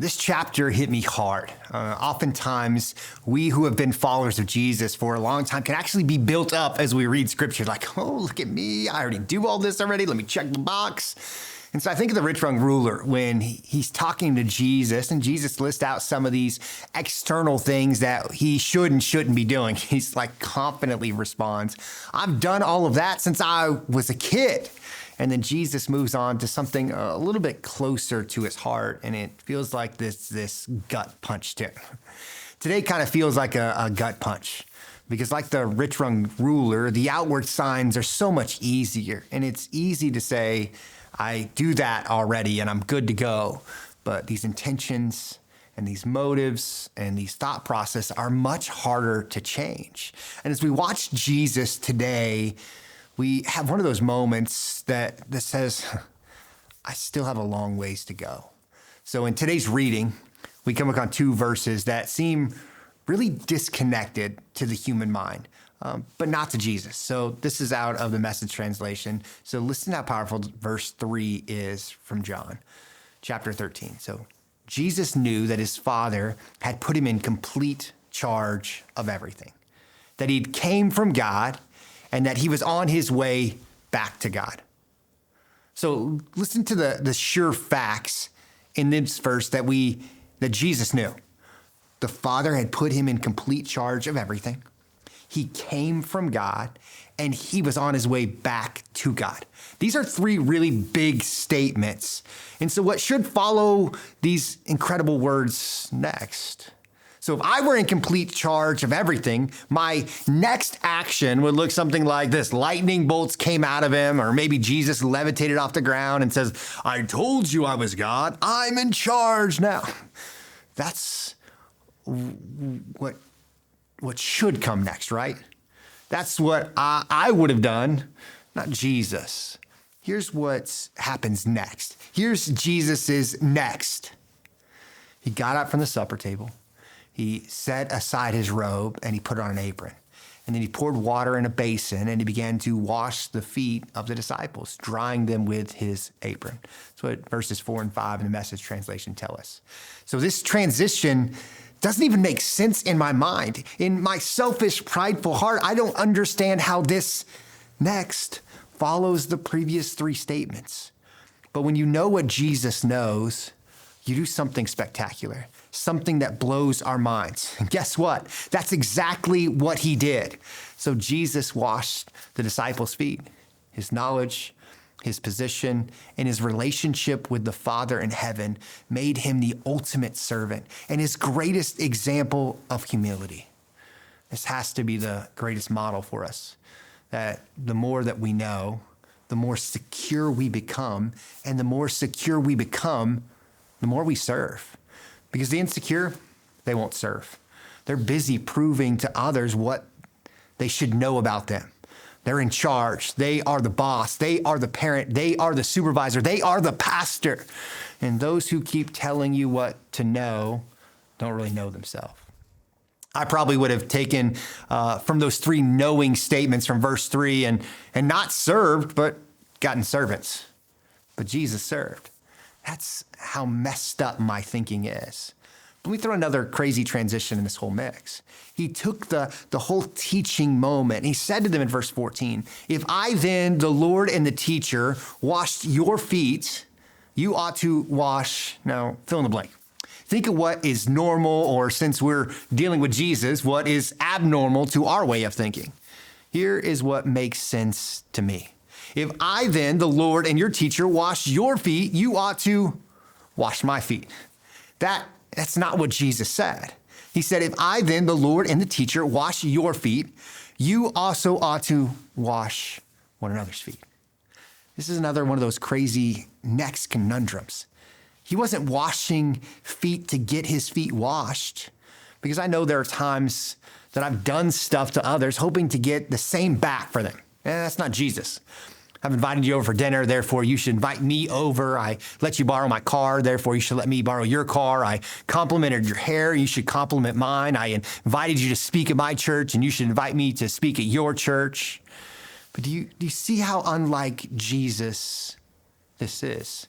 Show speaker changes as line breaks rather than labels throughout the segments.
This chapter hit me hard. Oftentimes, we who have been followers of Jesus for a long time can actually be built up as we read scripture, like, oh, look at me. I already do all this already. Let me check the box. And so I think of the rich young ruler when he's talking to Jesus, and Jesus lists out some of these external things that he should and shouldn't be doing. He's like confidently responds, I've done all of that since I was a kid. And then Jesus moves on to something a little bit closer to his heart, and it feels like this gut punch to him. Today kind of feels like a gut punch, because like the rich young ruler, the outward signs are so much easier, and it's easy to say, I do that already and I'm good to go. But these intentions and these motives and these thought process are much harder to change. And as we watch Jesus today, we have one of those moments that says, I still have a long ways to go. So in today's reading, we come upon two verses that seem really disconnected to the human mind, but not to Jesus. So this is out of the Message translation. So listen how powerful verse 3 is from John chapter 13. So Jesus knew that his Father had put him in complete charge of everything, that he came from God, and that he was on his way back to God. So listen to the sure facts in this verse that Jesus knew. The Father had put him in complete charge of everything. He came from God, and he was on his way back to God. These are three really big statements. And so what should follow these incredible words next? So if I were in complete charge of everything, my next action would look something like this. Lightning bolts came out of him, or maybe Jesus levitated off the ground and says, I told you I was God. I'm in charge now. That's what should come next, right? That's what I would have done, not Jesus. Here's what happens next. Here's Jesus's next. He got up from the supper table. He set aside his robe and he put on an apron. And then he poured water in a basin and he began to wash the feet of the disciples, drying them with his apron. That's what verses 4 and 5 in the Message translation tell us. So this transition doesn't even make sense in my mind. In my selfish, prideful heart, I don't understand how this next follows the previous three statements. But when you know what Jesus knows, you do something spectacular, something that blows our minds. And guess what? That's exactly what he did. So Jesus washed the disciples' feet. His knowledge, his position, and his relationship with the Father in heaven made him the ultimate servant and his greatest example of humility. This has to be the greatest model for us, that the more that we know, the more secure we become, and the more secure we become, the more we serve. Because the insecure, they won't serve. They're busy proving to others what they should know about them. They're in charge. They are the boss. They are the parent. They are the supervisor. They are the pastor. And those who keep telling you what to know don't really know themselves. I probably would have taken from those three knowing statements from verse 3 and not served, but gotten servants. But Jesus served. That's how messed up my thinking is. Let me throw another crazy transition in this whole mix. He took the whole teaching moment, and he said to them in verse 14, if I then, the Lord and the teacher, washed your feet, you ought to wash, now fill in the blank. Think of what is normal, or since we're dealing with Jesus, what is abnormal to our way of thinking. Here is what makes sense to me. If I then, the Lord and your teacher, wash your feet, you ought to wash my feet. That's not what Jesus said. He said, if I then, the Lord and the teacher, wash your feet, you also ought to wash one another's feet. This is another one of those crazy next conundrums. He wasn't washing feet to get his feet washed, because I know there are times that I've done stuff to others hoping to get the same back for them. That's not Jesus. I've invited you over for dinner, therefore you should invite me over. I let you borrow my car, therefore you should let me borrow your car. I complimented your hair, you should compliment mine. I invited you to speak at my church, and you should invite me to speak at your church. But do you see how unlike Jesus this is?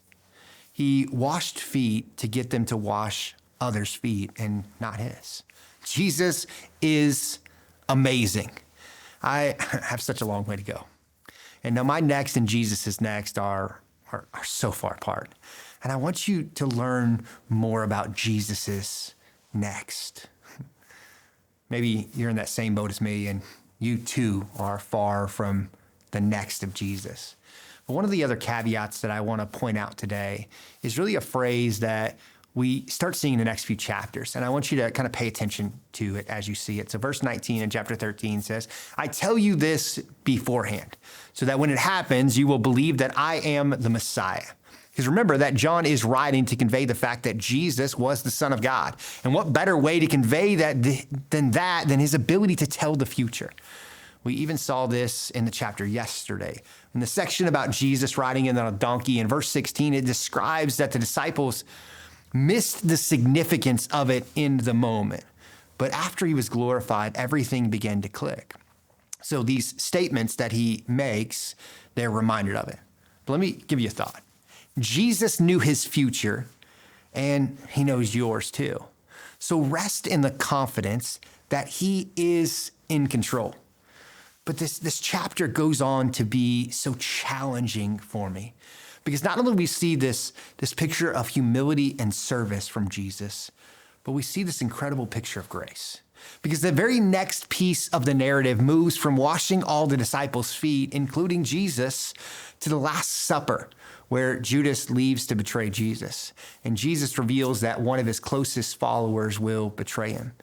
He washed feet to get them to wash others' feet and not his. Jesus is amazing. I have such a long way to go. And now my next and Jesus' next are so far apart. And I want you to learn more about Jesus's next. Maybe you're in that same boat as me and you too are far from the next of Jesus. But one of the other caveats that I want to point out today is really a phrase that we start seeing in the next few chapters. And I want you to kind of pay attention to it as you see it. So verse 19 in chapter 13 says, I tell you this beforehand, so that when it happens, you will believe that I am the Messiah. Because remember that John is writing to convey the fact that Jesus was the Son of God. And what better way to convey that than his ability to tell the future? We even saw this in the chapter yesterday. In the section about Jesus riding in on a donkey, in verse 16, it describes that the disciples missed the significance of it in the moment. But after he was glorified, everything began to click. So these statements that he makes, they're reminded of it. But let me give you a thought. Jesus knew his future, and he knows yours too. So rest in the confidence that he is in control. But this chapter goes on to be so challenging for me, because not only do we see this picture of humility and service from Jesus, but we see this incredible picture of grace. Because the very next piece of the narrative moves from washing all the disciples' feet, including Jesus, to the Last Supper, where Judas leaves to betray Jesus. And Jesus reveals that one of his closest followers will betray him.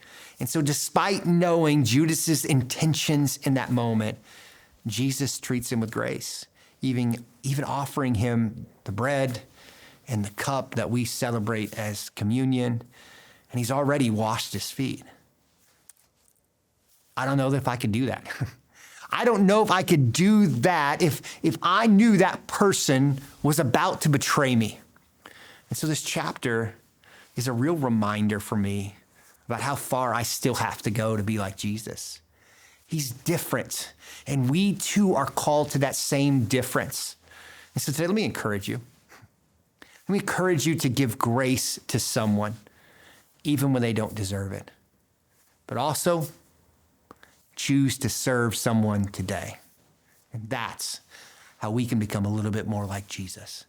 And so despite knowing Judas's intentions in that moment, Jesus treats him with grace, even offering him the bread and the cup that we celebrate as communion. And he's already washed his feet. I don't know if I could do that. I don't know if I could do that if I knew that person was about to betray me. And so this chapter is a real reminder for me about how far I still have to go to be like Jesus. He's different, and we too are called to that same difference. And so today, let me encourage you. Let me encourage you to give grace to someone, even when they don't deserve it. But also, choose to serve someone today. And that's how we can become a little bit more like Jesus.